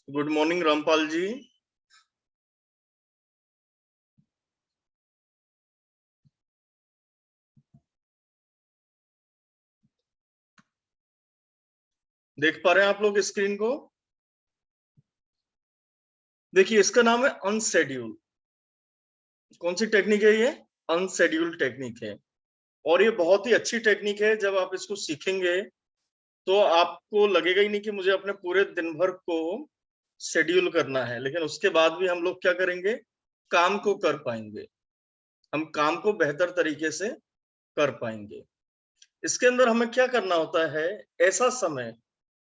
Good morning Rampal ji. देख पा रहे हैं आप लोग स्क्रीन को? देखिए, इसका नाम है अनशेड्यूल। कौन सी टेक्निक है ये? अनशेड्यूल टेक्निक है। और ये बहुत ही अच्छी टेक्निक है। जब आप इसको सीखेंगे तो आपको लगेगा ही नहीं कि मुझे अपने पूरे दिन भर को शेड्यूल करना है, लेकिन उसके बाद भी हम लोग क्या करेंगे? काम को कर पाएंगे। हम काम को बेहतर तरीके से कर पाएंगे। इसके अंदर हमें क्या करना होता है? ऐसा समय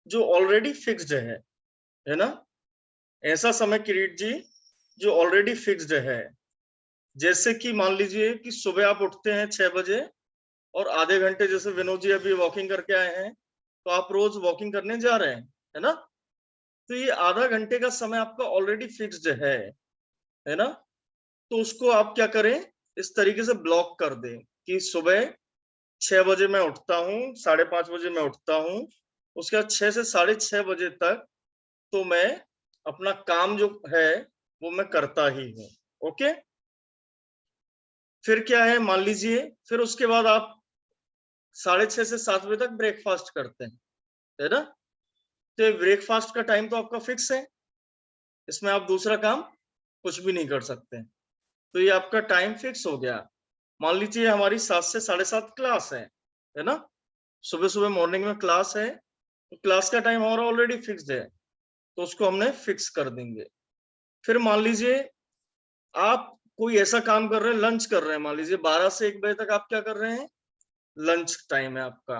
जो ऑलरेडी फिक्स्ड है ना? ऐसा समय किरीट जी जो ऑलरेडी फिक्स्ड है। जैसे कि मान लीजिए कि सुबह आप उठते हैं 6 बजे और आधे घंटे, जैसे विनोद जी अभी वॉकिंग करके आए हैं, तो आप रोज वॉकिंग करने जा रहे हैं, है ना? तो ये आधा घंटे का समय आपका ऑलरेडी फिक्स्ड है ना? तो उसको आप क्या करें? इस तरीके से ब्लॉक कर दें कि सुबह 6 बजे मैं उठता हूँ, 5:30 बजे मैं उठता हूँ, उसके बाद 6 से 6:30 बजे तक तो मैं अपना काम जो है वो मैं करता ही हूँ। ओके? फिर क्या है, मान लीजिए फिर उसके बाद आप 6:30 से 7 बजे तक ब्रेकफास्ट करते हैं, है ना? तो ब्रेकफास्ट का टाइम तो आपका फिक्स है, इसमें आप दूसरा काम कुछ भी नहीं कर सकते। तो ये आपका टाइम फिक्स हो गया। मान लीजिए हमारी 7 से 7:30 क्लास है ना? सुबह सुबह मॉर्निंग में क्लास है, तो क्लास का टाइम हमारा ऑलरेडी फिक्स्ड है, तो उसको हमने फिक्स कर देंगे। फिर मान लीजिए आप कोई ऐसा काम कर रहे हैं, लंच कर रहे हैं, मान लीजिए 12 से 1 बजे तक आप क्या कर रहे हैं? लंच टाइम है आपका,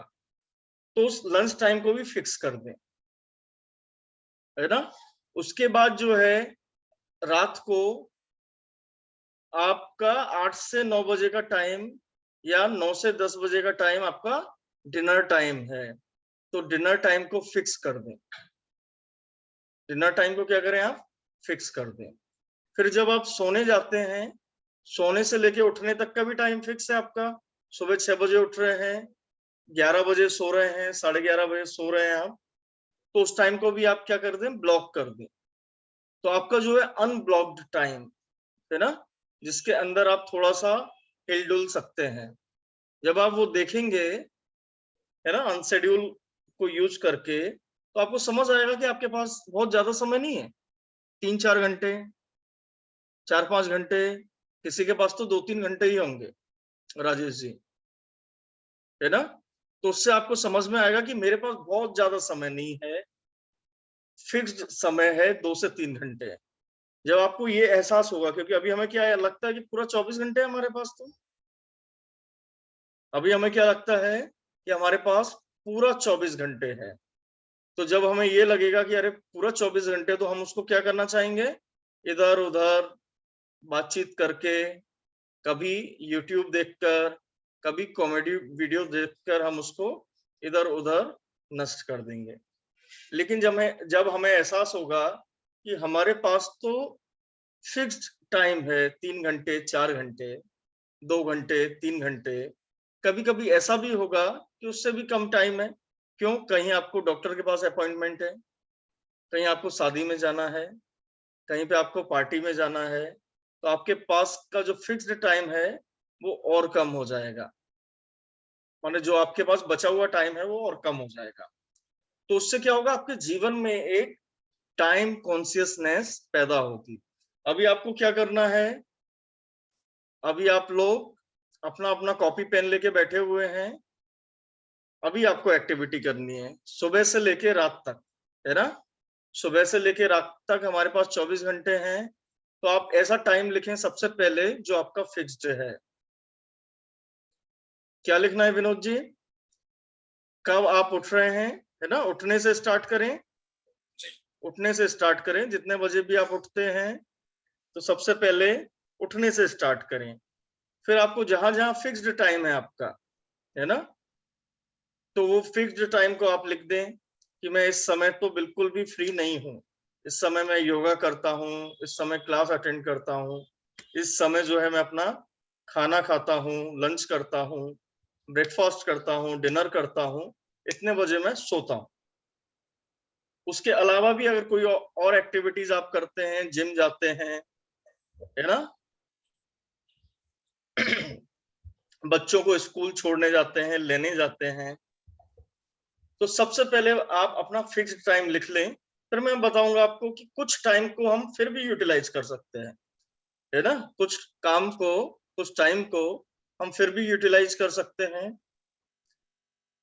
तो उस लंच टाइम को भी फिक्स कर दें, है ना? उसके बाद जो है रात को आपका 8 से 9 बजे का टाइम या 9 से 10 बजे का टाइम आपका डिनर टाइम है, तो डिनर टाइम को फिक्स कर दें। डिनर टाइम को क्या करें आप? फिक्स कर दें। फिर जब आप सोने जाते हैं, सोने से लेके उठने तक का भी टाइम फिक्स है आपका। सुबह 6 बजे उठ रहे हैं, 11 बजे सो रहे हैं, 11:30 बजे सो रहे हैं आप, तो उस टाइम को भी आप क्या कर दें? ब्लॉक कर दें। तो आपका जो है अनब्लॉक्ड टाइम है ना, जिसके अंदर आप थोड़ा-सा हिल-डुल सकते हैं। जब आप वो देखेंगे, है ना, अनशेड्यूल को यूज़ करके, तो आपको समझ आएगा कि आपके पास बहुत ज़्यादा समय नहीं है। 3-4 घंटे, 4-5 घंटे, किसी के पास तो 2-3 घंटे ही होंगे, राजेश जी, है ना? तो उससे आपको समझ में आएगा कि मेरे पास बहुत ज़्यादा समय नहीं है, फिक्स्ड समय है 2 से 3 घंटे। जब आपको ये एहसास होगा, क्योंकि अभी हमें क्या है, लगता है कि पूरा 24 घंटे है हमारे पास, तो अभी हमें क्या लगता है कि हमारे पास पूरा 24 घंटे है। तो जब हमें ये लगेगा कि अरे पूरा 24 घंटे, तो हम उसको क्या करना चाहेंगे? इधर-उधर बातचीत करके, कभी यूट्यूब देखकर, कभी कॉमेडी वीडियो देखकर हम उसको इधर-उधर नष्ट कर देंगे। लेकिन जब हमें एहसास होगा कि हमारे पास तो फिक्स्ड टाइम है, 3 घंटे, 4 घंटे, 2 घंटे, 3 घंटे, कभी-कभी ऐसा भी होगा कि उससे भी कम टाइम है। क्यों? कहीं आपको डॉक्टर के पास अपॉइंटमेंट है, कहीं आपको शादी में जाना है, कहीं पे आपको पार्टी में जाना है, तो आपके पास का जो फिक्स्ड टाइम है, वो और कम हो जाएगा। माने जो आपके पास बचा हुआ टाइम है, वो और कम हो जाएगा। तो उससे क्या होगा? आपके जीवन में एक टाइम कॉन्शियसनेस पैदा होगी। अभी आपको क्या करना है? अभी आप लोग अपना-अपना कॉपी पेन लेके बैठे हुए हैं। अभी आपको एक्टिविटी करनी है, सुबह से लेके रात तक, है ना? सुबह से लेके रात तक हमारे पास 24 घंटे हैं, तो आप ऐसा टाइम लिखें सबसे पहले जो आपका फिक्स्ड है। क्या लिखना है विनोद जी? कब आप उठ रहे हैं, है ना? उठने से स्टार्ट करें, उठने से स्टार्ट करें, जितने बजे भी आप उठते हैं, तो सबसे पहले उठने से स्टार्ट करें। फिर आपको जहाँ-जहाँ फिक्स्ड टाइम है आपका, है ना? तो वो फिक्स्ड टाइम को आप लिख दें कि मैं इस समय तो बिल्कुल भी फ्री नहीं हूँ। इस समय मैं योगा करता हूँ, इस समय क्लास अटेंड करता हूँ, इस समय जो है मैं अपना खाना खाता हूँ, लंच करता हूँ, ब्रेकफ़ास्ट करता हूँ, डिनर करता हूँ, इतने बजे मैं सोता हूँ। उसके अलावा भी अगर कोई और एक्टिविटीज आप करते हैं, जिम जाते हैं, है ना, बच्चों को स्कूल छोड़ने जाते हैं, लेने जाते हैं, तो सबसे पहले आप अपना फिक्स्ड टाइम लिख लें। फिर मैं बताऊंगा आपको कि कुछ टाइम को हम फिर भी यूटिलाइज कर सकते हैं, है ना, कुछ काम को, कुछ टाइम को हम फिर भी यूटिलाइज कर सकते हैं।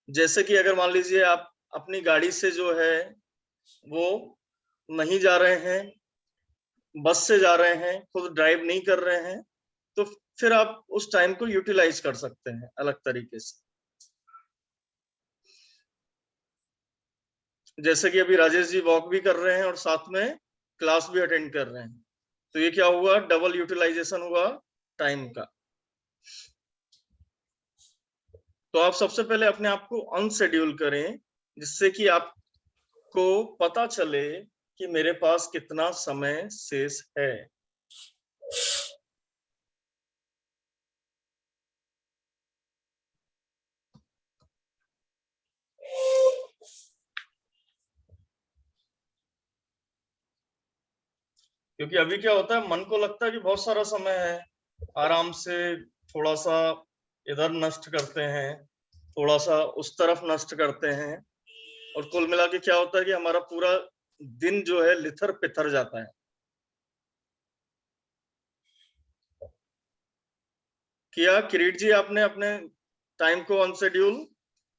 जैसे कि अगर मान लीजिए आप अपनी गाड़ी से जो है वो नहीं जा रहे हैं, बस से जा रहे हैं, खुद ड्राइव नहीं कर रहे हैं, तो फिर आप उस टाइम को यूटिलाइज कर सकते हैं अलग तरीके से। जैसे कि अभी राजेश जी वॉक भी कर रहे हैं और साथ में क्लास भी अटेंड कर रहे हैं, तो ये क्या हुआ, डबल यूटिलाइजेशन हुआ टाइम का। तो आप सबसे पहले अपने आप को अनशेड्यूल करें, जिससे कि आपको पता चले कि मेरे पास कितना समय शेष है। क्योंकि अभी क्या होता है, मन को लगता है कि बहुत सारा समय है, आराम से थोड़ा सा इधर नष्ट करते हैं, थोड़ा सा उस तरफ नष्ट करते हैं, और कुल मिला के क्या होता है कि हमारा पूरा दिन जो है लिथर पिथर जाता है। किया किरीट जी आपने अपने टाइम को अनशेड्यूल?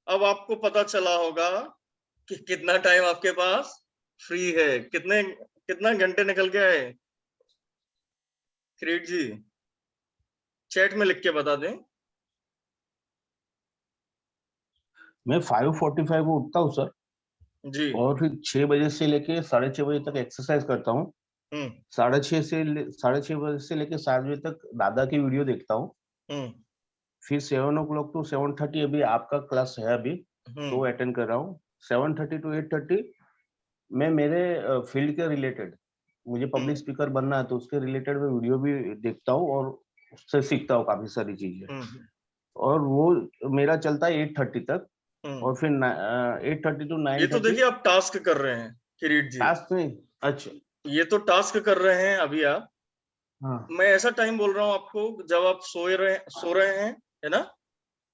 अब आपको पता चला होगा कि कितना टाइम आपके पास फ्री है, कितना घंटे निकल गया है। किरीट जी चैट में लिख के बता दें। मैं 5:45 को उठता हूँ सर, जी। और फिर 6 बजे से लेके 6:30 बजे तक एक्सरसाइज करता हूँ। 6:30 बजे से लेके 7 बजे तक दादा की वीडियो देखता हूँ। फिर 7 o'clock to 7:30 अभी आपका क्लास है अभी, तो अटेंड कर रहा हूँ। 7:30 to 8:30 मैं मेरे फील्ड के रिलेटेड, मुझे पब्लिक स्पीकर बनना है, तो उसके रिलेटेड मैं वीडियो भी देखता हूँ और उससे सीखता हूँ काफी सारी चीजें। और वो मेरा चलता है 8:30 तक, और फिर 8:30 to 9:30। ये तो देखिए आप टास्क कर रहे हैं किरीट जी। टास्क नहीं, अच्छा, ये तो टास्क कर रहे हैं अभी आप। हाँ, मैं ऐसा टाइम बोल रहा हूँ आपको जब आप सो रहे हैं, है ना,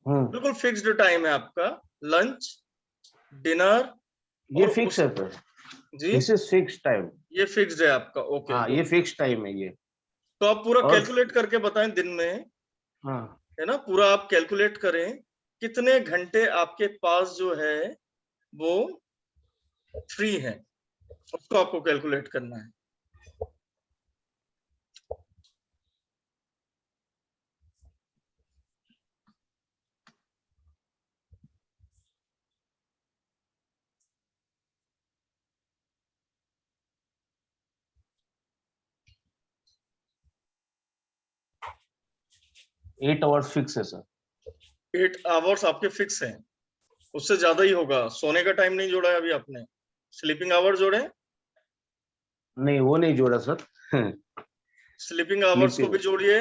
बिल्कुल फिक्स्ड टाइम है आपका, लंच, डिनर, ये और फिक्स उस है सर, जी दिस इज फिक्स टाइम। ये फिक्स्ड है आपका, ओके हाँ, ये गुड। फिक्स टाइम है ये। तो आप पूरा और कैलकुलेट करके बताएं दिन में, हाँ, है ना, पूरा आप कैलकुलेट करें कितने घंटे आपके पास जो है वो फ्री है, उसको आपको कैलकुलेट करना है। एट आवर्स फिक्स है सर। 8 आवर्स आपके फिक्स हैं, उससे ज्यादा ही होगा। सोने का टाइम नहीं जोड़ा है अभी आपने, स्लीपिंग आवर जोड़े? नहीं, वो नहीं जोड़ा सर। स्लीपिंग आवर्स को स्लीपिंग, भी जोड़िए,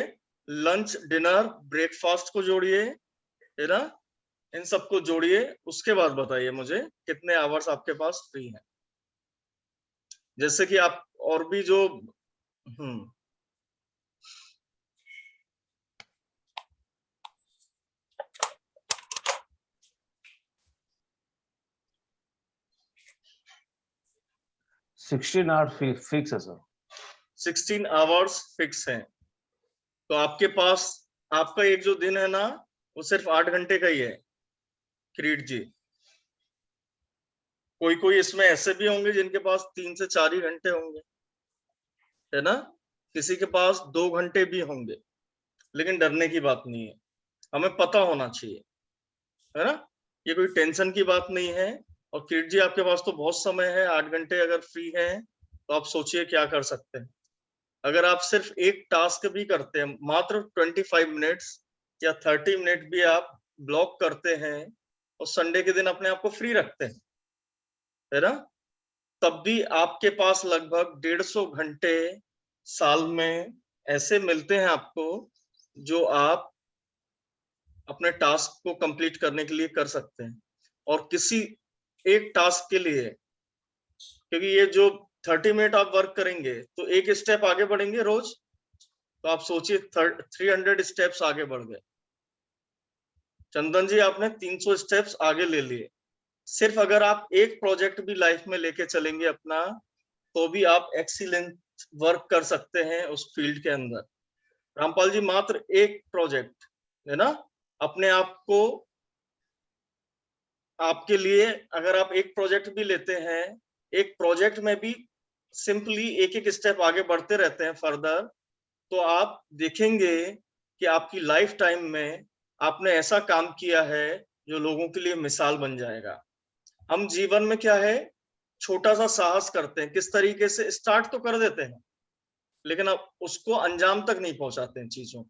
लंच, डिनर, ब्रेकफास्ट को जोड़िए, है ना, इन सबको जोड़िए। उसके बाद बताइए मुझे कितने आवर्स आपके पास फ्री हैं। जैसे कि आप और भी जो 16 आवर फिक्स है सर। 16 आवर्स फिक्स हैं, तो आपके पास आपका एक जो दिन है ना, वो सिर्फ 8 घंटे का ही है किरीट जी। कोई कोई इसमें ऐसे भी होंगे जिनके पास 3 से 4 ही घंटे होंगे, है ना, किसी के पास 2 घंटे भी होंगे, लेकिन डरने की बात नहीं है, हमें पता होना चाहिए, है ना, ये कोई टेंशन की बात नहीं है। और किट जी आपके पास तो बहुत समय है, 8 घंटे अगर फ्री है तो आप सोचिए क्या कर सकते हैं। अगर आप सिर्फ एक टास्क भी करते हैं, मात्र 25 मिनट्स या 30 मिनट भी आप ब्लॉक करते हैं और संडे के दिन अपने आप को फ्री रखते हैं, है ना, तब भी आपके पास लगभग 150 घंटे साल में ऐसे मिलते हैं आपको, जो आप अपने टास्क को कंप्लीट करने के लिए कर सकते हैं। और किसी एक टास्क के लिए क्योंकि ये जो 30 मिनट आप वर्क करेंगे तो एक स्टेप आगे बढ़ेंगे रोज, तो आप सोचिए 300 स्टेप्स आगे बढ़ गए। चंदन जी आपने 300 स्टेप्स आगे ले लिए। सिर्फ अगर आप एक प्रोजेक्ट भी लाइफ में लेके चलेंगे अपना, तो भी आप एक्सीलेंट वर्क कर सकते हैं उस फील्ड के अंदर। रामपाल जी मात्र एक प्रोजेक्ट है ना, अपने आप को, आपके लिए अगर आप एक प्रोजेक्ट भी लेते हैं, एक प्रोजेक्ट में भी सिंपली एक एक स्टेप आगे बढ़ते रहते हैं फर्दर, तो आप देखेंगे कि आपकी लाइफ टाइम में आपने ऐसा काम किया है जो लोगों के लिए मिसाल बन जाएगा। हम जीवन में क्या है, छोटा सा साहस करते हैं, किस तरीके से स्टार्ट तो कर देते हैं, लेकिन अब उसको अंजाम तक नहीं पहुंचाते हैं चीजों को,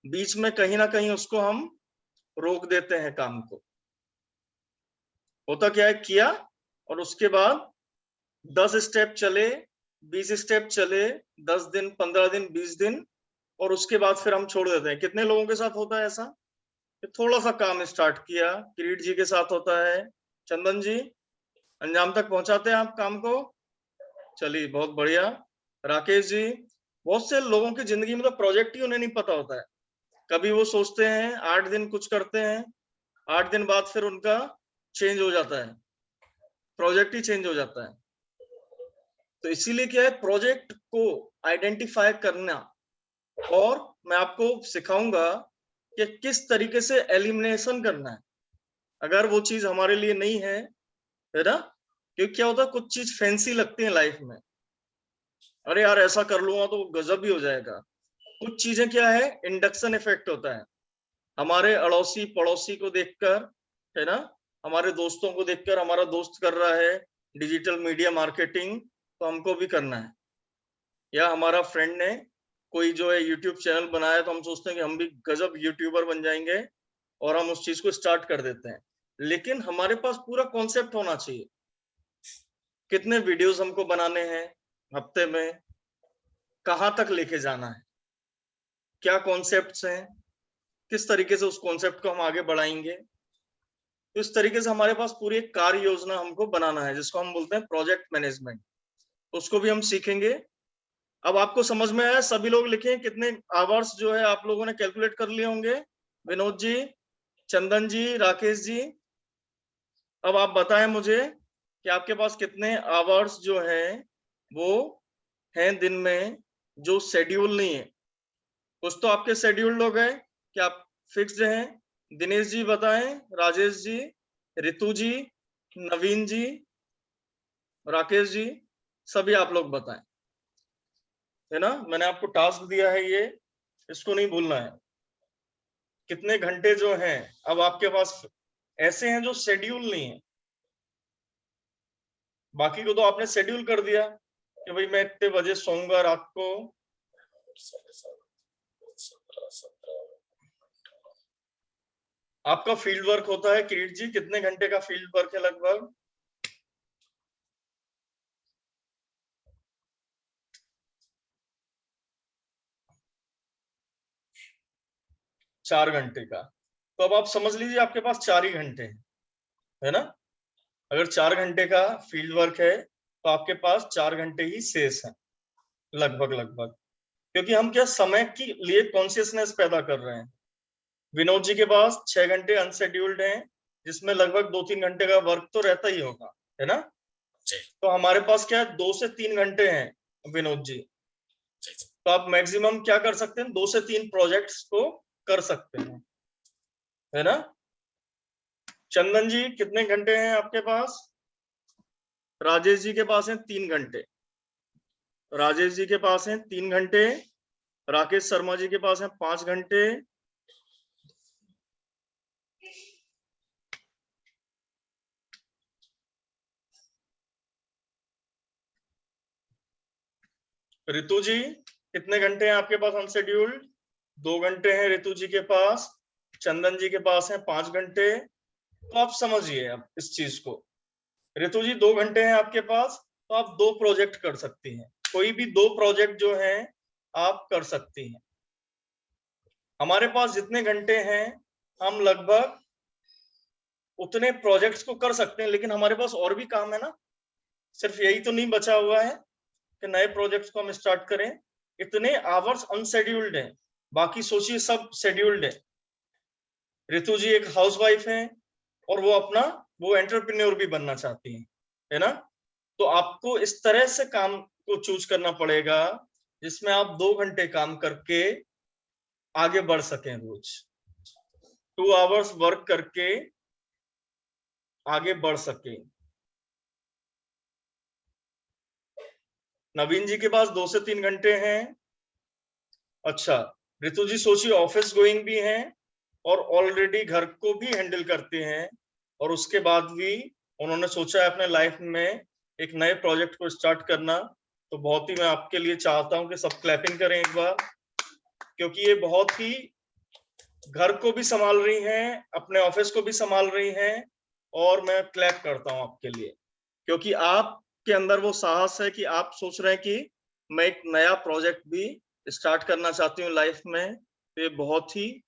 बीच में कहीं ना कहीं उसको हम रोक देते हैं काम को। होता क्या है, किया और उसके बाद 10 स्टेप चले, 20 स्टेप चले, 10 दिन, 15 दिन, 20 दिन, और उसके बाद फिर हम छोड़ देते हैं। कितने लोगों के साथ होता है ऐसा, थोड़ा सा काम स्टार्ट किया, किरीट जी के साथ होता है, चंदन जी अंजाम तक पहुंचाते हैं आप काम को, चलिए बहुत बढ़िया। राकेश जी, बहुत से लोगों की जिंदगी में तो प्रोजेक्ट ही उन्हें नहीं पता होता है, कभी वो सोचते हैं 8 दिन कुछ करते हैं, 8 दिन बाद फिर उनका चेंज हो जाता है, प्रोजेक्ट ही चेंज हो जाता है। तो इसीलिए क्या है, प्रोजेक्ट को आइडेंटिफाई करना, और मैं आपको सिखाऊंगा कि किस तरीके से एलिमिनेशन करना है अगर वो चीज हमारे लिए नहीं है ना। क्योंकि क्या होता है, कुछ चीज फैंसी लगती है लाइफ में, अरे यार ऐसा कर लूंगा तो गजब ही हो जाएगा। कुछ चीजें क्या है, इंडक्शन इफेक्ट होता है, हमारे अड़ोसी पड़ोसी को देखकर, है ना, हमारे दोस्तों को देखकर, हमारा दोस्त कर रहा है डिजिटल मीडिया मार्केटिंग, तो हमको भी करना है। या हमारा फ्रेंड ने कोई जो है यूट्यूब चैनल बनाया, तो हम सोचते हैं कि हम भी गजब यूट्यूबर बन जाएंगे, और हम उस चीज को स्टार्ट कर देते हैं। लेकिन हमारे पास पूरा कॉन्सेप्ट होना चाहिए, कितने वीडियोस हमको बनाने हैं हफ्ते में, कहां तक लेके जाना है, क्या कॉन्सेप्ट्स हैं, किस तरीके से उस कॉन्सेप्ट को हम आगे बढ़ाएंगे। तो इस तरीके से हमारे पास पूरी एक कार्य योजना हमको बनाना है, जिसको हम बोलते हैं प्रोजेक्ट मैनेजमेंट। उसको भी हम सीखेंगे। अब आपको समझ में आया, सभी लोग लिखें कितने आवर्स जो है आप लोगों ने कैलकुलेट कर लिए होंगे। विनोद जी, चंदन जी, राकेश जी, अब आप बताएं मुझे कि आपके पास कितने आवर्स जो हैं वो हैं दिन में, जो शेड्यूल नहीं है। कुछ तो आपके शेड्यूल हो गए, क्या आप फिक्स्ड हैं? दिनेश जी बताएं, राजेश जी, रितु जी, नवीन जी, राकेश जी, सभी आप लोग बताएं, है ना। मैंने आपको टास्क दिया है ये, इसको नहीं भूलना है। कितने घंटे जो हैं अब आपके पास ऐसे हैं जो शेड्यूल नहीं है, बाकी को तो आपने शेड्यूल कर दिया कि भाई मैं इतने बजे सोऊंगा रात को। आपका फील्ड वर्क होता है किरीट जी, कितने घंटे का फील्ड वर्क है लगभग? चार घंटे का। तो अब आप समझ लीजिए आपके पास 4 ही घंटे हैं, है ना। अगर 4 घंटे का फील्ड वर्क है तो आपके पास 4 घंटे ही शेष है लगभग लगभग, क्योंकि हम क्या समय के लिए कॉन्शियसनेस पैदा कर रहे हैं। विनोद जी के पास 6 घंटे अनशेड्यूल्ड हैं, जिसमें लगभग 2-3 घंटे का वर्क तो रहता ही होगा, है ना। तो हमारे पास क्या है, 2 से 3 घंटे हैं विनोद जी। तो आप मैक्सिमम क्या कर सकते हैं, 2 से 3 प्रोजेक्ट्स को कर सकते हैं, है ना। चंदन जी कितने घंटे हैं आपके पास? राजेश जी के पास हैं 3 घंटे, राजेश जी के पास हैं 3 घंटे, राकेश शर्मा जी के पास हैं 5 घंटे, रितु जी कितने घंटे हैं आपके पास अनशेड्यूल्ड? 2 घंटे हैं रितु जी के पास, चंदन जी के पास हैं 5 घंटे। तो आप समझिए अब इस चीज को, रितु जी 2 घंटे हैं आपके पास, तो आप 2 प्रोजेक्ट कर सकती हैं, कोई भी 2 प्रोजेक्ट जो हैं आप कर सकती हैं। हमारे पास जितने घंटे हैं हम लगभग उतने प्रोजेक्ट्स को कर सकते हैं, लेकिन हमारे पास और भी काम है ना। सिर्फ यही तो नहीं बचा हुआ है कि नए प्रोजेक्ट्स को हम स्टार्ट करें, इतने आवर्स अनशेड्यूल्ड हैं, बाकी सोचिए सब शेड्यूल्ड है। ऋतु जी एक हाउसवाइफ है और वो एंटरप्रेन्योर भी बनना चाहती है ना? तो आपको इस तरह से काम को चूज करना पड़ेगा जिसमें आप 2 घंटे काम करके आगे बढ़ सकें रोज। 2 आवर्स वर्क करके आगे बढ़ सके। नवीन जी के पास 2 से 3 घंटे हैं। अच्छा, ऋतु जी सोचिए ऑफिस गोइंग भी हैं और ऑलरेडी घर को भी हैंडल करते हैं, और उसके बाद भी उन्होंने सोचा है अपने लाइफ में एक नए प्रोजेक्ट को स्टार्ट करना। तो बहुत ही मैं आपके लिए चाहता हूं कि सब क्लैपिंग करें एक बार, क्योंकि ये बहुत ही घर को भी संभाल रही हैं, अपने ऑफिस को भी संभाल रही हैं, और मैं क्लैप करता हूं आपके लिए, क्योंकि आपके अंदर वो साहस है कि आप सोच रहे हैं कि मैं एक नया प्रोजेक्ट भी स्टार्ट करना चाहती हूँ लाइफ में। तो ये बहुत ही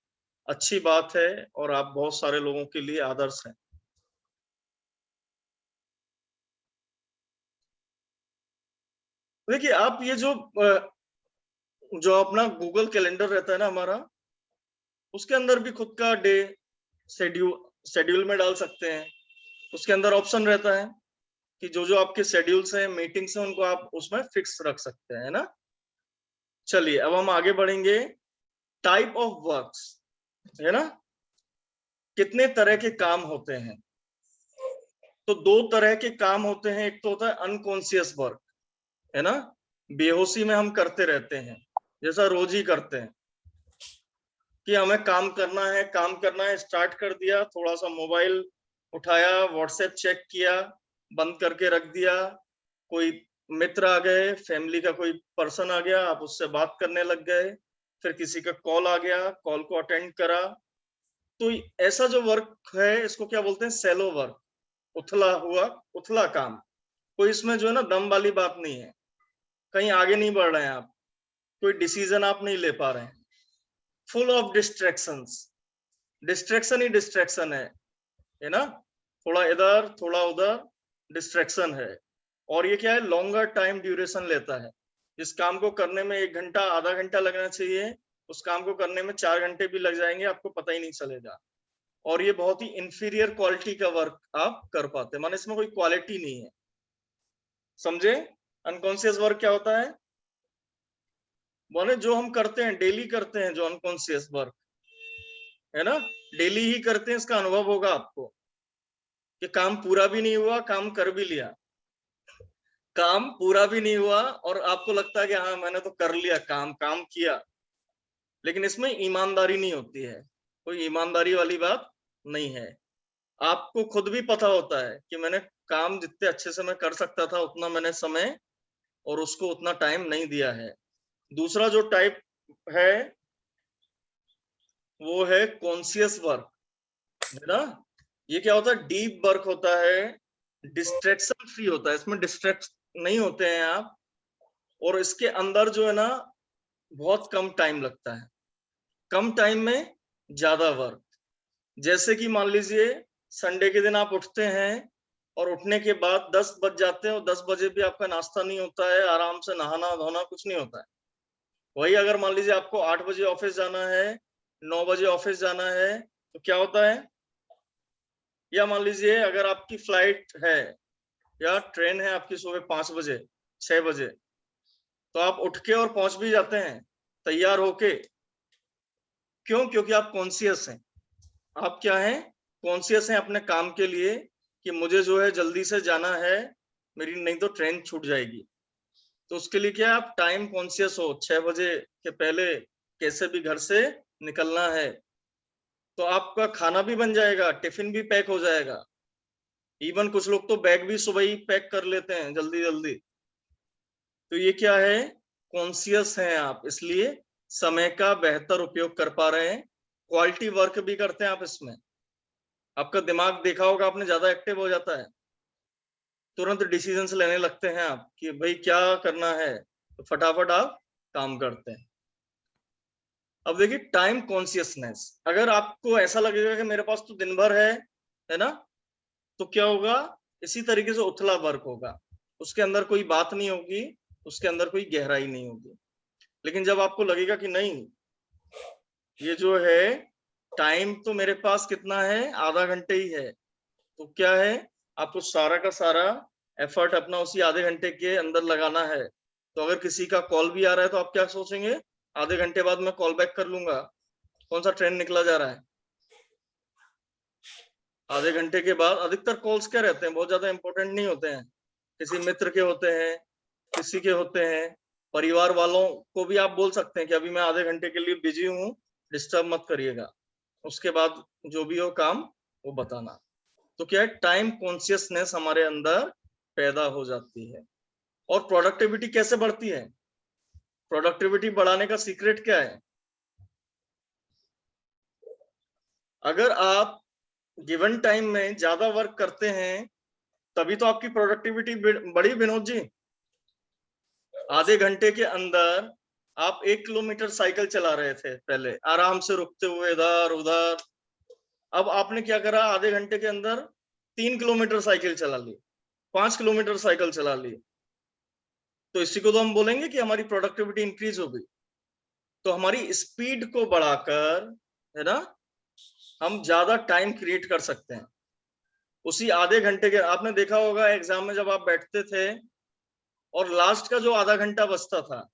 अच्छी बात है और आप बहुत सारे लोगों के लिए आदर्श हैं। देखिए, आप ये जो अपना गूगल कैलेंडर रहता है ना हमारा, उसके अंदर भी खुद का डे शेड्यूल में डाल सकते हैं। उसके अंदर ऑप्शन रहता है कि जो आपके शेड्यूल्स हैं, मीटिंग्स हैं, उनको आप उसमें फिक्स रख सकते हैं ना। चलिए अब हम आगे बढ़ेंगे। टाइप ऑफ वर्क्स, है ना, कितने तरह के काम होते हैं? तो 2 तरह के काम होते हैं। एक तो होता है अनकॉन्शियस वर्क, है ना, बेहोशी में हम करते रहते हैं, जैसा रोज ही करते हैं कि हमें काम करना है, स्टार्ट कर दिया, थोड़ा सा मोबाइल उठाया, व्हाट्सएप चेक किया, बंद करके रख दिया, कोई मित्र आ गए, फैमिली का कोई पर्सन आ गया, आप उससे बात करने लग गए, फिर किसी का कॉल आ गया, कॉल को अटेंड करा। तो ऐसा जो वर्क है इसको क्या बोलते हैं? सैलो वर्क, उथला काम। कोई इसमें जो है ना दम वाली बात नहीं है, कहीं आगे नहीं बढ़ रहे हैं आप, कोई डिसीजन आप नहीं ले पा रहे हैं, full of distractions, distraction he distraction है ना, थोड़ा इधर थोड़ा उधर डिस्ट्रैक्शन है। और ये क्या है? लॉन्गर टाइम ड्यूरेशन लेता है। जिस काम को करने में 1 घंटा आधा घंटा लगना चाहिए, उस काम को करने में 4 घंटे भी लग जाएंगे, आपको पता ही नहीं चलेगा। और ये बहुत ही इंफीरियर क्वालिटी का वर्क आप कर पाते हैं, माने इसमें कोई क्वालिटी नहीं है। समझे अनकॉन्शियस वर्क क्या होता है? माने जो हम करते हैं, डेली करते हैं, जो अनकॉन्शियस वर्क है ना, डेली ही करते हैं, इसका अनुभव होगा आपको कि काम पूरा भी नहीं हुआ, काम कर भी लिया, काम पूरा भी नहीं हुआ, और आपको लगता है कि हाँ मैंने तो कर लिया, काम किया, लेकिन इसमें ईमानदारी नहीं होती है, कोई ईमानदारी वाली बात नहीं है। आपको खुद भी पता होता है कि मैंने काम जितने अच्छे से मैं कर सकता था उतना मैंने समय और उसको उतना टाइम नहीं दिया है। दूसरा जो टाइप है वो है कॉन्शियस वर्क, है ना। ये क्या होता है? डीप वर्क होता है, डिस्ट्रैक्शन फ्री होता है, इसमें डिस्ट्रैक्ट नहीं होते हैं आप, और इसके अंदर जो है ना बहुत कम टाइम लगता है, कम टाइम में ज्यादा वर्क। जैसे कि मान लीजिए संडे के दिन आप उठते हैं और उठने के बाद 10 बज जाते हैं और 10 बजे भी आपका नाश्ता नहीं होता है, आराम से नहाना धोना कुछ नहीं होता है। वही अगर मान लीजिए आपको 8 बजे ऑफिस जाना है, 9 बजे ऑफिस जाना है, तो क्या होता है? या मान लीजिए अगर आपकी फ्लाइट है या ट्रेन है आपकी सुबह 5 बजे 6 बजे, तो आप उठ के और पहुंच भी जाते हैं तैयार होके। क्यों? क्योंकि आप कॉन्शियस हैं। आप क्या हैं? कॉन्शियस हैं अपने काम के लिए कि मुझे जो है जल्दी से जाना है, मेरी नहीं तो ट्रेन छूट जाएगी। तो उसके लिए क्या है? आप टाइम कॉन्शियस हो, 6 बजे के पहले कैसे भी घर से निकलना है, तो आपका खाना भी बन जाएगा, टिफिन भी पैक हो जाएगा। इवन कुछ लोग तो बैग भी सुबह ही पैक कर लेते हैं जल्दी जल्दी। तो ये क्या है? कॉन्शियस हैं आप, इसलिए समय का बेहतर उपयोग कर पा रहे हैं, क्वालिटी वर्क भी करते हैं आप इसमें। आपका दिमाग देखा होगा आपने, ज्यादा एक्टिव हो जाता है, तुरंत डिसीजंस लेने लगते हैं आप कि भाई क्या करना है, तो फटाफट आप काम करते हैं। अब देखिए टाइम कॉन्शियसनेस, अगर आपको ऐसा लगेगा कि मेरे पास तो दिन भर है ना, तो क्या होगा? इसी तरीके से उथला वर्क होगा। उसके अंदर कोई बात नहीं होगी, उसके अंदर कोई गहराई नहीं होगी। लेकिन जब आपको लगेगा कि नहीं, ये जो है टाइम तो मेरे पास कितना है, आधा घंटे ही है, तो क्या है, आपको सारा का सारा एफर्ट अपना उसी आधे घंटे के अंदर लगाना है। तो अगर किसी का कॉल भी आ रहा है तो आप क्या सोचेंगे, आधे घंटे बाद मैं कॉल बैक कर लूंगा। कौन सा ट्रेंड निकला जा रहा है? आधे घंटे के बाद अधिकतर कॉल्स क्या रहते हैं, बहुत ज्यादा इंपॉर्टेंट नहीं होते हैं, किसी मित्र के होते हैं, किसी के होते हैं, परिवार वालों को भी आप बोल सकते हैं कि अभी मैं आधे घंटे के लिए बिजी हूँ, डिस्टर्ब मत करिएगा। उसके बाद जो भी हो काम वो बताना। तो क्या है, टाइम कॉन्शियसनेस हमारे अंदर पैदा हो जाती है। और प्रोडक्टिविटी कैसे बढ़ती है? प्रोडक्टिविटी बढ़ाने का सीक्रेट क्या है? अगर आप गिवन टाइम में ज्यादा वर्क करते हैं तभी तो आपकी प्रोडक्टिविटी बढ़ी विनोद जी। आधे घंटे के अंदर आप 1 किलोमीटर साइकिल चला रहे थे पहले, आराम से रुकते हुए इधर उधर। अब आपने क्या करा, आधे घंटे के अंदर 3 किलोमीटर साइकिल चला ली, 5 किलोमीटर साइकिल चला ली। तो इसी को तो हम बोलेंगे कि हमारी प्रोडक्टिविटी इंक्रीज हो गई। तो हमारी स्पीड को बढ़ाकर, है ना, हम ज्यादा टाइम क्रिएट कर सकते हैं। उसी आधे घंटे के, आपने देखा होगा एग्जाम में जब आप बैठते थे और लास्ट का जो आधा घंटा बचता था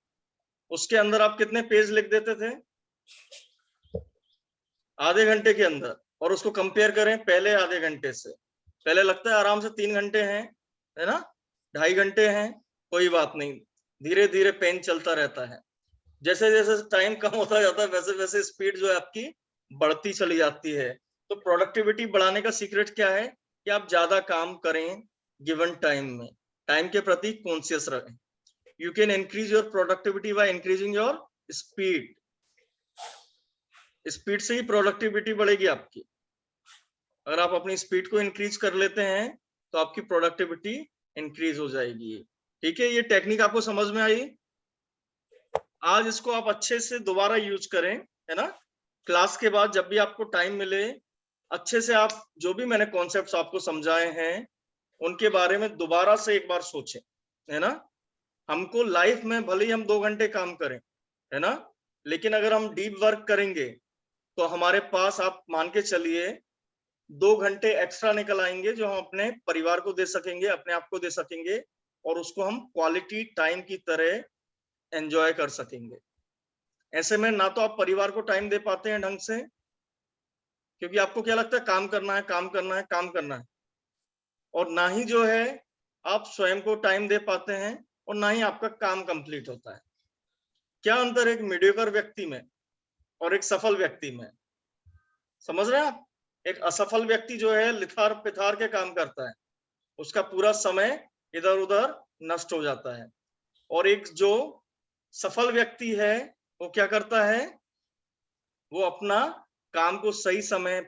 उसके अंदर आप कितने पेज लिख देते थे आधे घंटे के अंदर, और उसको कंपेयर करें पहले आधे घंटे से। पहले लगता है आराम से 3 घंटे हैं, है ना, 2.5 घंटे हैं, कोई बात नहीं, धीरे धीरे पेन चलता रहता है। जैसे जैसे टाइम कम होता जाता है वैसे वैसे स्पीड जो है आपकी बढ़ती चली जाती है। तो प्रोडक्टिविटी बढ़ाने का सीक्रेट क्या है कि आप ज्यादा काम करें गिवन टाइम में, टाइम के प्रति कॉन्शियस रहें। You can increase your productivity by increasing your speed. Speed से ही प्रोडक्टिविटी बढ़ेगी आपकी। अगर आप अपनी स्पीड को इंक्रीज कर लेते हैं तो आपकी प्रोडक्टिविटी इंक्रीज हो जाएगी। ठीक है, ये टेक्निक आपको समझ में आई? आज इसको आप अच्छे से दोबारा यूज करें, है ना। क्लास के बाद जब भी आपको टाइम मिले, अच्छे से आप जो भी मैंने कॉन्सेप्ट्स आपको समझाए हैं उनके बारे में दोबारा से एक बार सोचें, है ना। हमको लाइफ में भले ही हम 2 घंटे काम करें, है ना, लेकिन अगर हम डीप वर्क करेंगे तो हमारे पास आप मान के चलिए 2 घंटे एक्स्ट्रा निकल आएंगे जो हम अपने परिवार को दे सकेंगे, अपने आप को दे सकेंगे, और उसको हम क्वालिटी टाइम की तरह एंजॉय कर सकेंगे। ऐसे में ना तो आप परिवार को टाइम दे पाते हैं ढंग से, क्योंकि आपको क्या लगता है काम करना है काम करना है काम करना है, और ना ही जो है आप स्वयं को टाइम दे पाते हैं, और ना ही आपका काम कंप्लीट होता है। क्या अंतर है एक मीडियोकर व्यक्ति में और एक सफल व्यक्ति में? समझ रहे हैं आप? एक असफल व्यक्ति जो है लिथार पिथार के काम करता है, उसका पूरा समय इधर उधर नष्ट हो जाता है, और एक जो सफल व्यक्ति है वो क्या करता है, वो अपना काम को सही समय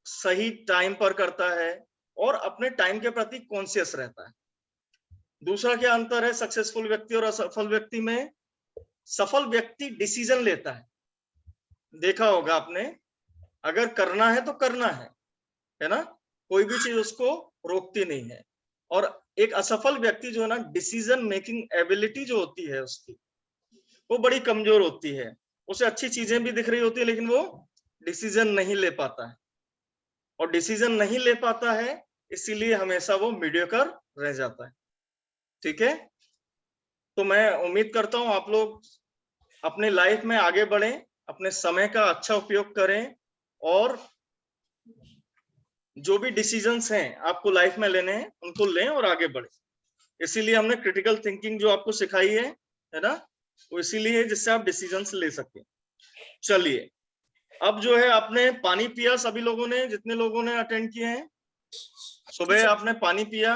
सही टाइम पर करता है और अपने टाइम के प्रति कॉन्शियस रहता है। दूसरा क्या अंतर है सक्सेसफुल व्यक्ति और असफल व्यक्ति में? सफल व्यक्ति डिसीजन लेता है, देखा होगा आपने, अगर करना है तो करना है ना, कोई भी चीज उसको रोकती नहीं है। और एक असफल व्यक्ति जो है ना, डिसीजन मेकिंग एबिलिटी जो होती है उसकी वो बड़ी कमजोर होती है। उसे अच्छी चीजें भी दिख रही होती है लेकिन वो डिसीजन नहीं ले पाता है, और डिसीजन नहीं ले पाता है इसीलिए हमेशा वो मीडियोकर रह जाता है। ठीक है, तो मैं उम्मीद करता हूं आप लोग अपने लाइफ में आगे बढ़ें, अपने समय का अच्छा उपयोग करें, और जो भी डिसीजंस हैं आपको लाइफ में लेने हैं उनको लें और आगे बढ़ें। इसीलिए हमने क्रिटिकल थिंकिंग जो आपको सिखाई है ना, वो इसीलिए जिससे आप डिसीजंस ले सकें। चलिए, अब जो है आपने पानी पिया, सभी लोगों ने, जितने लोगों ने अटेंड किए हैं, सुबह आपने पानी पिया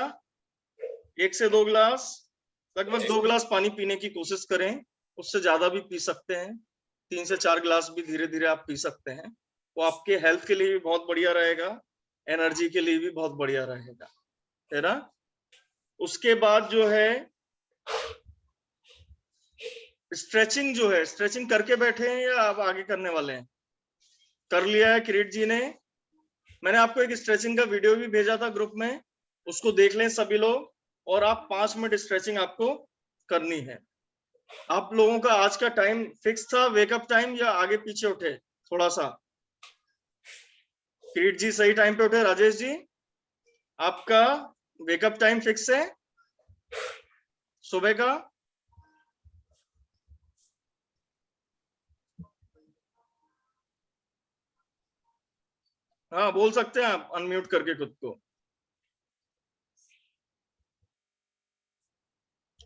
1 से 2 गिलास, लगभग 2 गिलास पानी पीने की कोशिश करें, उससे ज्यादा भी पी सकते हैं, 3 से 4 गिलास भी धीरे धीरे आप पी सकते हैं। वो आपके हेल्थ के लिए भी बहुत बढ़िया रहेगा, एनर्जी के लिए भी बहुत बढ़िया रहेगा, है ना। उसके बाद जो है स्ट्रेचिंग जो है, स्ट्रेचिंग करके बैठे हैं या आप आगे करने वाले हैं? कर लिया है किरीट जी ने? मैंने आपको एक स्ट्रेचिंग का वीडियो भी भेजा था ग्रुप में, उसको देख लें सभी लोग, और आप 5 मिनट स्ट्रेचिंग आपको करनी है। आप लोगों का आज का टाइम फिक्स था वेकअप टाइम या आगे पीछे उठे थोड़ा सा? किरीट जी सही टाइम पे उठे। राजेश जी आपका वेकअप टाइम फिक्स है सुबह का? हाँ बोल सकते हैं आप अनम्यूट करके खुद को,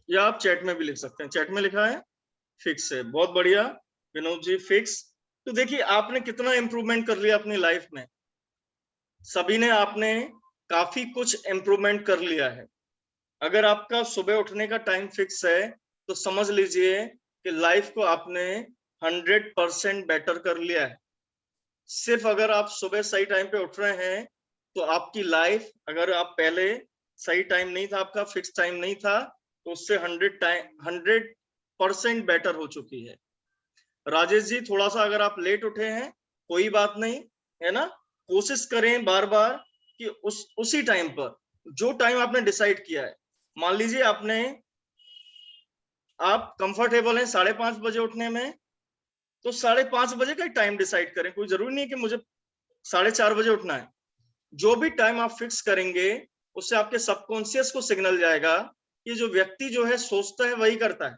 या आप चैट में भी लिख सकते हैं। चैट में लिखा है फिक्स है, बहुत बढ़िया विनोद जी फिक्स। तो देखिए आपने कितना इंप्रूवमेंट कर लिया अपनी लाइफ में, सभी ने आपने काफी कुछ इंप्रूवमेंट कर लिया है। अगर आपका सुबह उठने का टाइम फिक्स है तो समझ लीजिए कि लाइफ को आपने 100% बेटर कर लिया है। सिर्फ अगर आप सुबह सही टाइम पे उठ रहे हैं तो आपकी लाइफ, अगर आप पहले सही टाइम नहीं था, आपका फिक्स टाइम नहीं था, तो उससे 100% बेटर हो चुकी है। राजेश जी थोड़ा सा अगर आप लेट उठे हैं कोई बात नहीं है ना, कोशिश करें बार बार कि उसी टाइम पर जो टाइम आपने डिसाइड किया है, मान लीजिए आप कंफर्टेबल हैं 5:30 बजे उठने में, तो 5:30 बजे का टाइम डिसाइड करें। कोई जरूरी नहीं है कि मुझे 4:30 बजे उठना है। जो भी टाइम आप फिक्स करेंगे उससे आपके सबकॉन्शियस को सिग्नल जाएगा कि जो व्यक्ति जो है सोचता है वही करता है।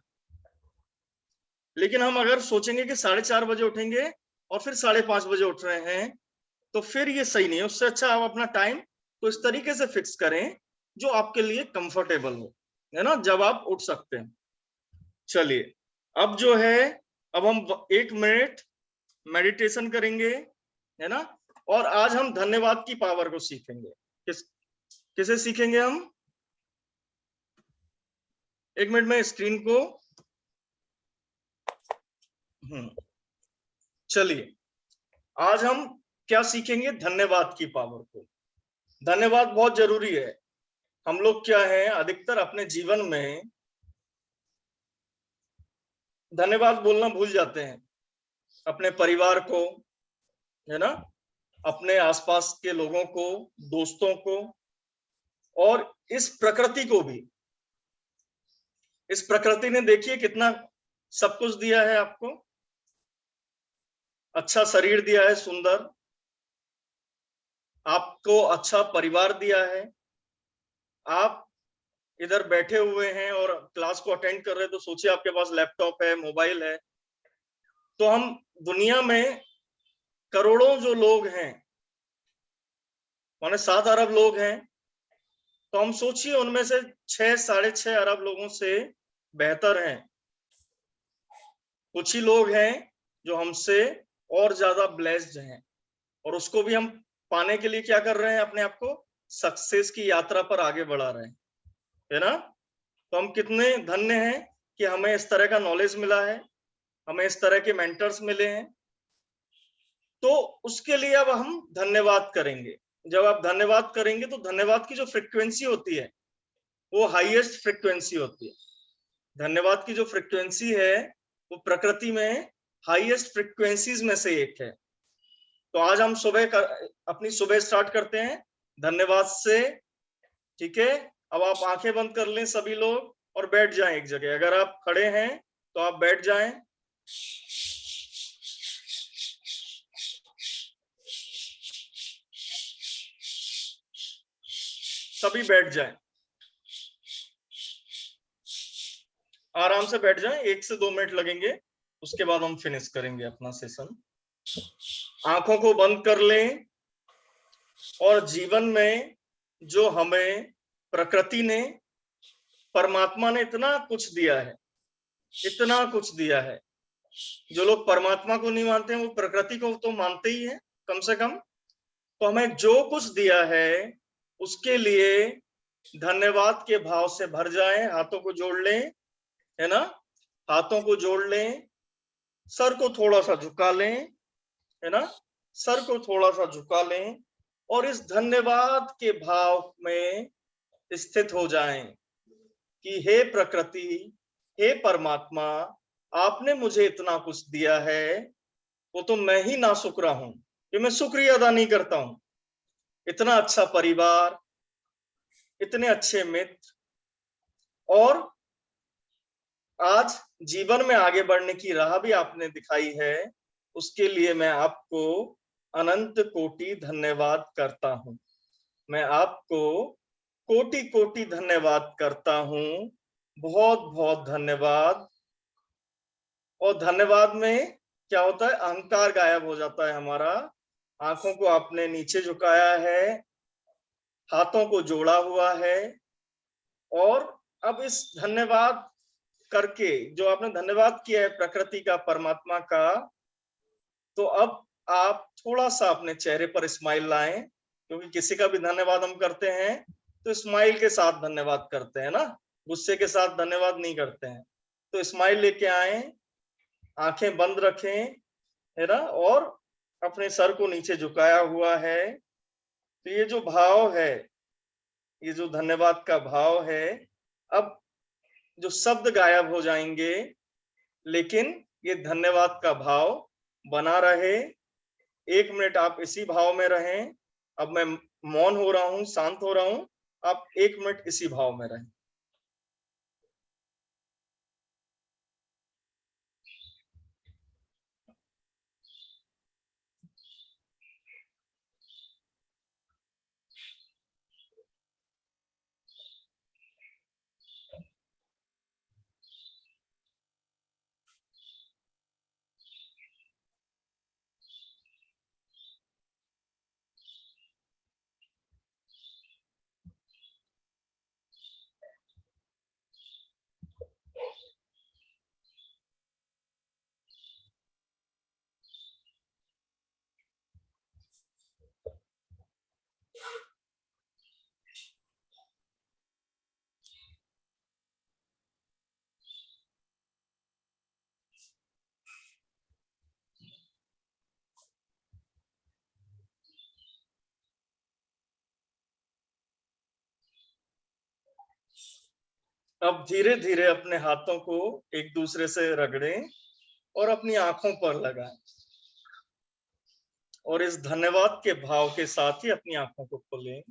लेकिन हम अगर सोचेंगे कि 4:30 बजे उठेंगे और फिर 5:30 बजे उठ रहे हैं तो फिर ये सही नहीं है। उससे अच्छा आप अपना टाइम तो इस तरीके से फिक्स करें जो आपके लिए कंफर्टेबल हो, है ना, जब आप उठ सकते हैं। चलिए अब जो है, अब हम 1 मिनट मेडिटेशन करेंगे, है ना, और आज हम धन्यवाद की पावर को सीखेंगे। किसे सीखेंगे हम? 1 मिनट में स्क्रीन को, चलिए आज हम क्या सीखेंगे? धन्यवाद की पावर को। धन्यवाद बहुत जरूरी है। हम लोग क्या है अधिकतर अपने जीवन में धन्यवाद बोलना भूल जाते हैं। अपने परिवार को, है ना, अपने आसपास के लोगों को, दोस्तों को, और इस प्रकृति को भी। इस प्रकृति ने देखिए कितना सब कुछ दिया है आपको। अच्छा शरीर दिया है सुंदर, आपको अच्छा परिवार दिया है। आप इधर बैठे हुए हैं और क्लास को अटेंड कर रहे हैं तो सोचिए आपके पास लैपटॉप है, मोबाइल है। तो हम दुनिया में करोड़ों जो लोग हैं, माने 7 अरब लोग हैं, तो हम सोचिए उनमें से 6-6.5 अरब लोगों से बेहतर हैं। कुछ ही लोग हैं जो हमसे और ज्यादा ब्लेस्ड हैं, और उसको भी हम पाने के लिए क्या कर रहे हैं? अपने आप को सक्सेस की यात्रा पर आगे बढ़ा रहे हैं, है ना। तो हम कितने धन्य हैं कि हमें इस तरह का नॉलेज मिला है, हमें इस तरह के मेंटर्स मिले हैं। तो उसके लिए अब हम धन्यवाद करेंगे। जब आप धन्यवाद करेंगे तो धन्यवाद की जो फ्रीक्वेंसी होती है वो हाईएस्ट फ्रीक्वेंसी होती है। धन्यवाद की जो फ्रीक्वेंसी है वो प्रकृति में हाईएस्ट फ्रीक्वेंसीज में से एक है। तो आज हम अपनी सुबह स्टार्ट करते हैं धन्यवाद से, ठीक है। अब आप आंखें बंद कर लें सभी लोग और बैठ जाएं एक जगह। अगर आप खड़े हैं तो आप बैठ जाएं। सभी बैठ जाएं, आराम से बैठ जाएं। 1 से 2 मिनट लगेंगे, उसके बाद हम फिनिश करेंगे अपना सेशन। आंखों को बंद कर लें और जीवन में जो हमें प्रकृति ने, परमात्मा ने इतना कुछ दिया है, इतना कुछ दिया है। जो लोग परमात्मा को नहीं मानते हैं वो प्रकृति को तो मानते ही हैं कम से कम। तो हमें जो कुछ दिया है उसके लिए धन्यवाद के भाव से भर जाएं। हाथों को जोड़ लें, है ना, हाथों को जोड़ लें, सर को थोड़ा सा झुका लें, है ना, सर को थोड़ा सा झुका लें और इस धन्यवाद के भाव में स्थित हो जाएं कि हे प्रकृति, हे परमात्मा, आपने मुझे इतना कुछ दिया है, वो तो मैं ही नाशुक्रा हूं कि मैं शुक्रिया अदा नहीं करता हूं। इतना अच्छा परिवार, इतने अच्छे मित्र, और आज जीवन में आगे बढ़ने की राह भी आपने दिखाई है, उसके लिए मैं आपको अनंत कोटि धन्यवाद करता हूं। मैं आपको कोटि कोटि धन्यवाद करता हूं। बहुत बहुत धन्यवाद। और धन्यवाद में क्या होता है, अहंकार गायब हो जाता है हमारा। आंखों को आपने नीचे झुकाया है, हाथों को जोड़ा हुआ है, और अब इस धन्यवाद करके जो आपने धन्यवाद किया है प्रकृति का, परमात्मा का, तो अब आप थोड़ा सा अपने चेहरे पर स्माइल लाएं, क्योंकि किसी का भी धन्यवाद हम करते हैं तो स्माइल के साथ धन्यवाद करते हैं ना, गुस्से के साथ धन्यवाद नहीं करते हैं। तो स्माइल लेके आए, आंखें बंद रखें, है ना, और अपने सर को नीचे झुकाया हुआ है। तो ये जो भाव है, ये जो धन्यवाद का भाव है, अब जो शब्द गायब हो जाएंगे, लेकिन ये धन्यवाद का भाव बना रहे। 1 मिनट आप इसी भाव में रहें। अब मैं मौन हो रहा हूं, शांत हो रहा हूं, आप 1 मिनट इसी भाव में रहें। अब धीरे धीरे अपने हाथों को एक दूसरे से रगड़ें और अपनी आंखों पर लगाएं, और इस धन्यवाद के भाव के साथ ही अपनी आंखों को खोलें।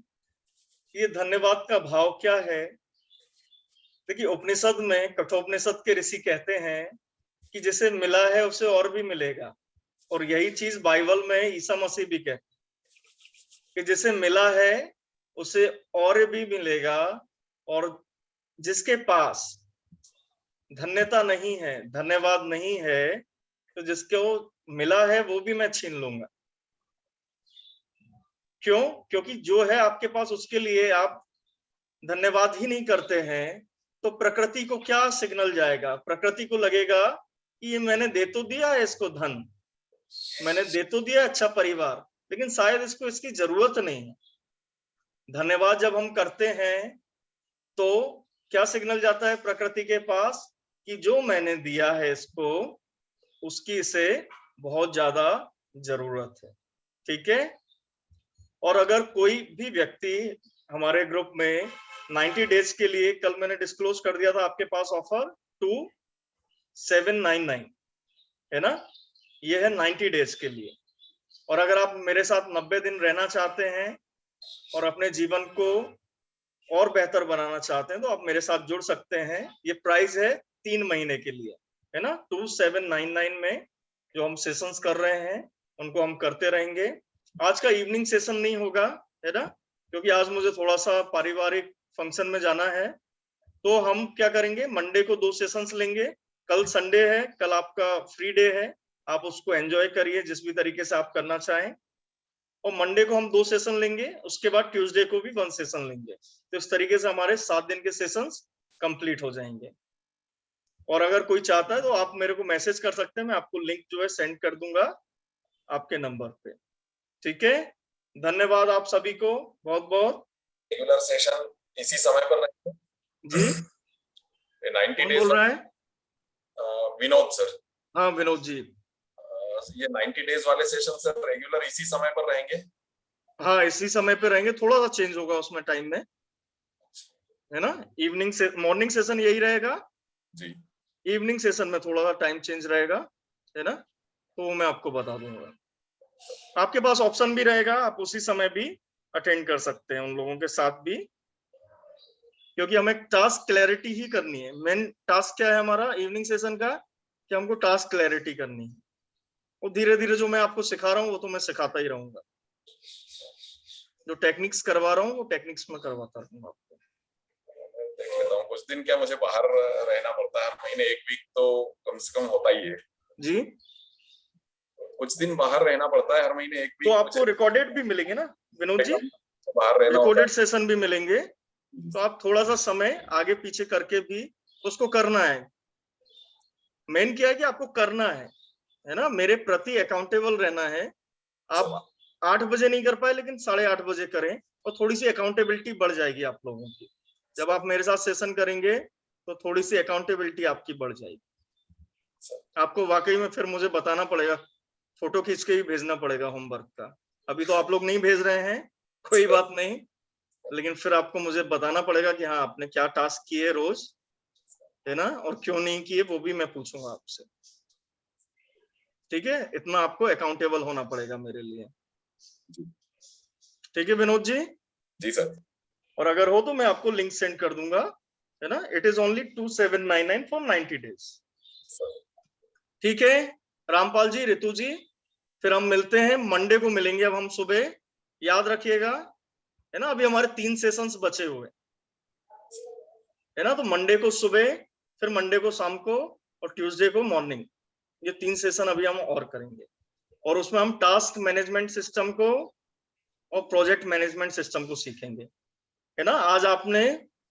ये धन्यवाद का भाव क्या है? देखिए, उपनिषद में, कठोपनिषद के ऋषि कहते हैं कि जिसे मिला है उसे और भी मिलेगा, और यही चीज बाइबल में ईसा मसीह भी कहते हैं कि जिसे मिला है उसे और भी मिलेगा, और जिसके पास धन्यता नहीं है, धन्यवाद नहीं है, तो जिसको मिला है वो भी मैं छीन लूंगा। क्यों? क्योंकि जो है आपके पास उसके लिए आप धन्यवाद ही नहीं करते हैं, तो प्रकृति को क्या सिग्नल जाएगा? प्रकृति को लगेगा कि ये मैंने दे तो दिया है इसको धन, मैंने दे तो दिया अच्छा परिवार, लेकिन शायद इसको इसकी जरूरत नहीं है। धन्यवाद जब हम करते हैं तो क्या सिग्नल जाता है प्रकृति के पास कि जो मैंने दिया है इसको, उसकी इसे बहुत ज्यादा जरूरत है। ठीक है? और अगर कोई भी व्यक्ति हमारे ग्रुप में 90 डेज के लिए, कल मैंने डिस्क्लोज कर दिया था आपके पास ऑफर 2799, है ना, ये है 90 डेज के लिए। और अगर आप मेरे साथ 90 दिन रहना चाहते हैं और अपने जीवन को और बेहतर बनाना चाहते हैं, तो आप मेरे साथ जुड़ सकते हैं। ये प्राइस है 3 महीने के लिए, है ना। 2799 में जो हम सेशंस कर रहे हैं उनको हम करते रहेंगे। आज का इवनिंग सेशन नहीं होगा, है ना, क्योंकि आज मुझे थोड़ा सा पारिवारिक फंक्शन में जाना है। तो हम क्या करेंगे, मंडे को 2 सेशंस लेंगे। कल संडे है, कल आपका फ्री डे है, आप उसको एंजॉय करिए जिस भी तरीके से आप करना चाहें। और मंडे को हम 2 सेशन लेंगे, उसके बाद ट्यूसडे को भी 1 सेशन लेंगे। तो इस तरीके से हमारे 7 दिन के सेशंस कंप्लीट हो जाएंगे। और अगर कोई चाहता है तो आप मेरे को मैसेज कर सकते हैं, मैं आपको लिंक जो है सेंड कर दूंगा आपके नंबर पे। ठीक है? धन्यवाद आप सभी को बहुत बहुत। रेगुलर सेशन इसी समय पर रहेंगे जी, 90 कौन बोल रहा है? विनोद सर। हाँ विनोद जी। ये 90 डेज वाले सेशन सर रेगुलर इसी समय पर रहेंगे? हाँ, इसी समय पे रहेंगे, थोड़ा सा चेंज होगा उसमें टाइम में, है ना। इवनिंग से मॉर्निंग सेशन यही रहेगा जी, इवनिंग सेशन में थोड़ा सा टाइम चेंज रहेगा, है ना, तो मैं आपको बता दूंगा। आपके पास ऑप्शन भी रहेगा, आप उसी समय भी अटेंड कर सकते हैं उन लोगों के साथ भी, क्योंकि हमें टास्क क्लैरिटी ही करनी है। मेन टास्क क्या है हमारा इवनिंग सेशन का, कि हमको टास्क क्लैरिटी करनी है। और धीरे धीरे जो मैं आपको सिखा रहा हूँ वो तो मैं सिखाता ही रहूंगा, जो टेक्निक्स करवा रहा हूँ वो टेक्निक्स में करवाता रहूंगा आपको। देख लेता हूँ कुछ दिन, क्या मुझे बाहर रहना पड़ता है हर महीने, एक वीक तो कम से कम होता ही है जी। कुछ दिन बाहर रहना पड़ता है हर महीने, एक तो वीक। आपको रिकॉर्डेड भी मिलेंगे ना विनोद जी, बाहर रहना होता रिकॉर्डेड सेशन भी मिलेंगे, तो आप थोड़ा सा समय आगे पीछे करके भी उसको करना है। मेन क्या है कि आपको करना है ना, मेरे प्रति अकाउंटेबल रहना है। आप 8 बजे नहीं कर पाए लेकिन 8:30 बजे करें, और थोड़ी सी अकाउंटेबिलिटी बढ़ जाएगी आप लोगों की। जब आप मेरे साथ सेशन करेंगे तो थोड़ी सी अकाउंटेबिलिटी आपकी बढ़ जाएगी। आपको वाकई में फिर मुझे बताना पड़ेगा, फोटो खींच के ही भेजना पड़ेगा होमवर्क का। अभी तो आप लोग नहीं भेज रहे हैं, कोई बात नहीं, लेकिन फिर आपको मुझे बताना पड़ेगा कि हाँ आपने क्या टास्क किए रोज, है ना, और क्यों नहीं किए वो भी मैं पूछूंगा आपसे। ठीक है, इतना आपको अकाउंटेबल होना पड़ेगा मेरे लिए। ठीक है विनोद जी? जी सर। और अगर हो तो मैं आपको लिंक सेंड कर दूंगा, है ना। It is only 2799 for 90 days. ठीक है रामपाल जी, ऋतु जी, फिर हम मिलते हैं मंडे को, मिलेंगे अब हम सुबह, याद रखिएगा, है ना। अभी हमारे 3 सेशंस बचे हुए, है ना। तो मंडे को सुबह, फिर मंडे को शाम को, और ट्यूसडे को मॉर्निंग, ये 3 सेशन अभी हम और करेंगे। और उसमें हम टास्क मैनेजमेंट सिस्टम को और प्रोजेक्ट मैनेजमेंट सिस्टम को सीखेंगे, है ना। आज आपने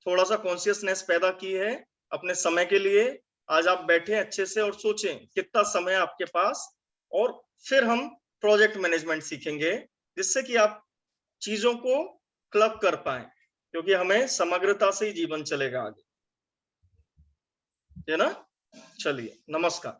थोड़ा सा कॉन्शियसनेस पैदा की है अपने समय के लिए। आज आप बैठे अच्छे से और सोचें कितना समय है आपके पास, और फिर हम प्रोजेक्ट मैनेजमेंट सीखेंगे, जिससे कि आप चीजों को क्लब कर पाए, क्योंकि हमें समग्रता से ही जीवन चलेगा आगे, है ना। चलिए, नमस्कार।